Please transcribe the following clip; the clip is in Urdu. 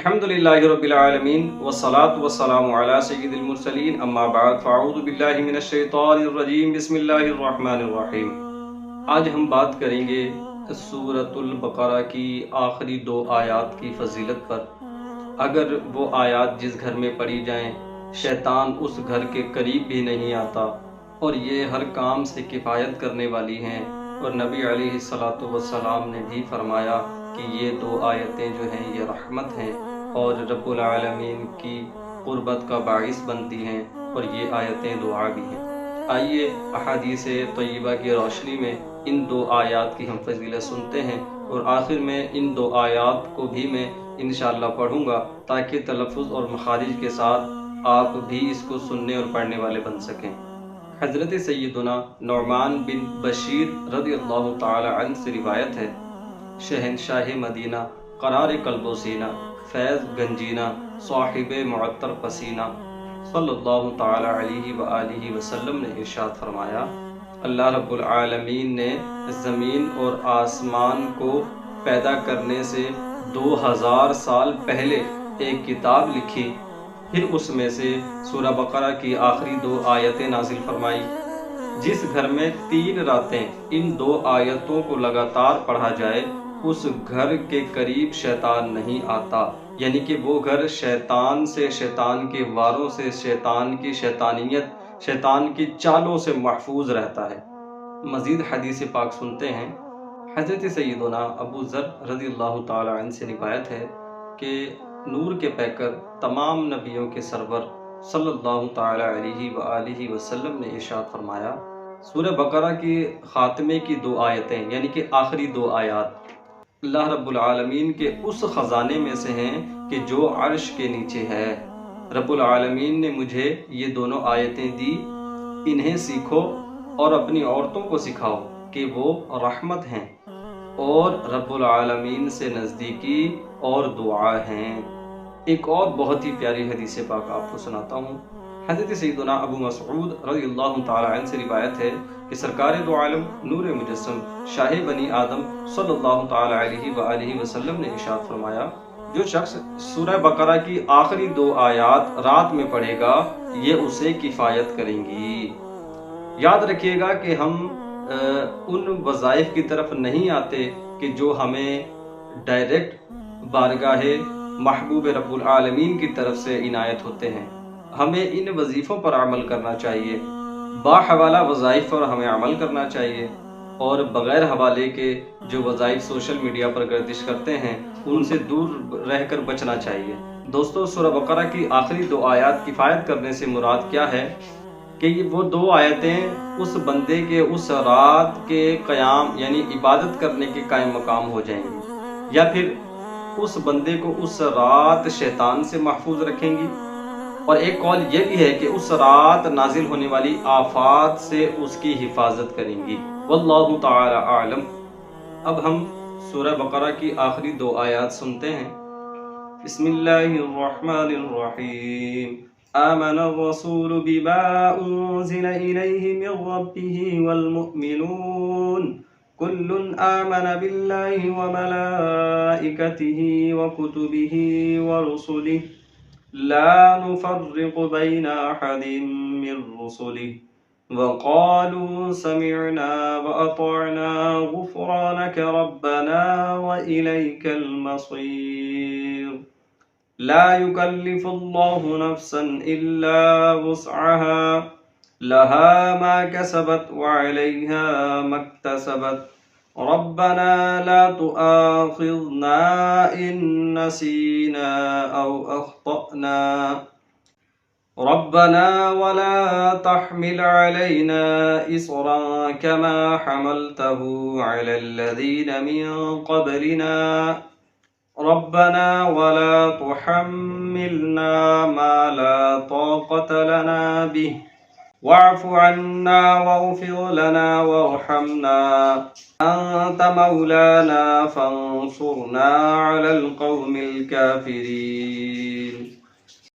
الحمدللہ رب العالمین والصلاة والسلام علی سید المرسلین اما بعد فاعوذ باللہ من الشیطان الرجیم بسم اللہ الرحمن الرحیم۔ آج ہم بات کریں گے سورۃ البقرہ کی آخری 2 آیات کی فضیلت پر۔ اگر وہ آیات جس گھر میں پڑھی جائیں شیطان اس گھر کے قریب بھی نہیں آتا، اور یہ ہر کام سے کفایت کرنے والی ہیں، اور نبی علیہ السلام نے بھی فرمایا کہ یہ 2 آیتیں جو ہیں یہ رحمت ہیں اور رب العالمین کی قربت کا باعث بنتی ہیں، اور یہ آیتیں دعا بھی ہیں۔ آئیے احادیث طیبہ کی روشنی میں ان 2 آیات کی ہم فضیلت سنتے ہیں، اور آخر میں ان 2 آیات کو بھی میں انشاءاللہ پڑھوں گا تاکہ تلفظ اور مخارج کے ساتھ آپ بھی اس کو سننے اور پڑھنے والے بن سکیں۔ حضرت سیدنا نعمان بن بشیر رضی اللہ تعالی عنہ سے روایت ہے، شہنشاہ مدینہ، قرار قلب و سینہ، فیض گنجینہ، صاحب معطر پسینہ صلی اللہ تعالی علیہ وآلہ وسلم نے ارشاد فرمایا، اللہ رب العالمین نے زمین اور آسمان کو پیدا کرنے سے 2000 سال پہلے ایک کتاب لکھی، پھر اس میں سے سورہ بقرہ کی آخری 2 آیتیں نازل فرمائی۔ جس گھر میں 3 راتیں ان 2 آیتوں کو لگاتار پڑھا جائے اس گھر کے قریب شیطان نہیں آتا، یعنی کہ وہ گھر شیطان سے، شیطان کے واروں سے، شیطان کی شیطانیت، شیطان کی چالوں سے محفوظ رہتا ہے۔ مزید حدیث پاک سنتے ہیں۔ حضرت سیدنا ابو ذر رضی اللہ تعالی عنہ سے روایت ہے کہ نور کے پیکر، تمام نبیوں کے سرور صلی اللہ تعالی علیہ وآلہ وسلم نے ارشاد فرمایا، سورہ بقرہ کی خاتمے کی 2 آیتیں یعنی کہ آخری 2 آیات اللہ رب العالمین کے اس خزانے میں سے ہیں کہ جو عرش کے نیچے ہے۔ رب العالمین نے مجھے یہ دونوں آیتیں دی، انہیں سیکھو اور اپنی عورتوں کو سکھاؤ کہ وہ رحمت ہیں اور رب العالمین سے نزدیکی اور دعا ہیں۔ ایک اور بہت ہی پیاری حدیث پاک آپ کو سناتا ہوں۔ حضرت سیدنا ابو مسعود رضی اللہ تعالی عنہ سے روایت ہے کہ سرکار دو عالم نور مجسم شاہ بنی آدم صلی اللہ تعالی علیہ وآلہ وسلم نے ارشاد فرمایا، جو شخص سورہ بقرہ کی آخری 2 آیات رات میں پڑھے گا یہ اسے کفایت کریں گی۔ یاد رکھیے گا کہ ہم ان وظائف کی طرف نہیں آتے کہ جو ہمیں ڈائریکٹ بارگاہ محبوب رب العالمین کی طرف سے عنایت ہوتے ہیں۔ ہمیں ان وظیفوں پر عمل کرنا چاہیے، باحوالہ وظائف پر ہمیں عمل کرنا چاہیے، اور بغیر حوالے کے جو وظائف سوشل میڈیا پر گردش کرتے ہیں ان سے دور رہ کر بچنا چاہیے۔ دوستو، سورہ بقرہ کی آخری 2 آیات کفایت کرنے سے مراد کیا ہے کہ وہ 2 آیتیں اس بندے کے اس رات کے قیام یعنی عبادت کرنے کے قائم مقام ہو جائیں گی، یا پھر اس بندے کو اس رات شیطان سے محفوظ رکھیں گی، اور ایک قول یہ بھی ہے کہ اس رات نازل ہونے والی آفات سے اس کی حفاظت کریں گی۔ واللہ تعالی اعلم۔ اب ہم سورہ بقرہ کی آخری 2 آیات سنتے ہیں۔ بسم اللہ الرحمن الرحیم۔ آمن الرسول بما انزل الیہ من ربہ والمؤمنون كل آمن بالله وملائكته وكتبه ورسله لا نفرق بين أحد من رسله وقالوا سمعنا وأطعنا غفرانك ربنا وإليك المصير لا يكلف الله نفسا إلا وسعها لها ما كسبت وعليها ما اكتسبت ربنا لا تؤاخذنا إن نسينا أو أخطأنا ربنا ولا تحمل علينا إصرا كما حملته على الذين من قبلنا ربنا ولا تحملنا ما لا طاقة لنا به واعف عنا واغفر لنا وارحمنا أنت مولانا فانصرنا على القوم الكافرين۔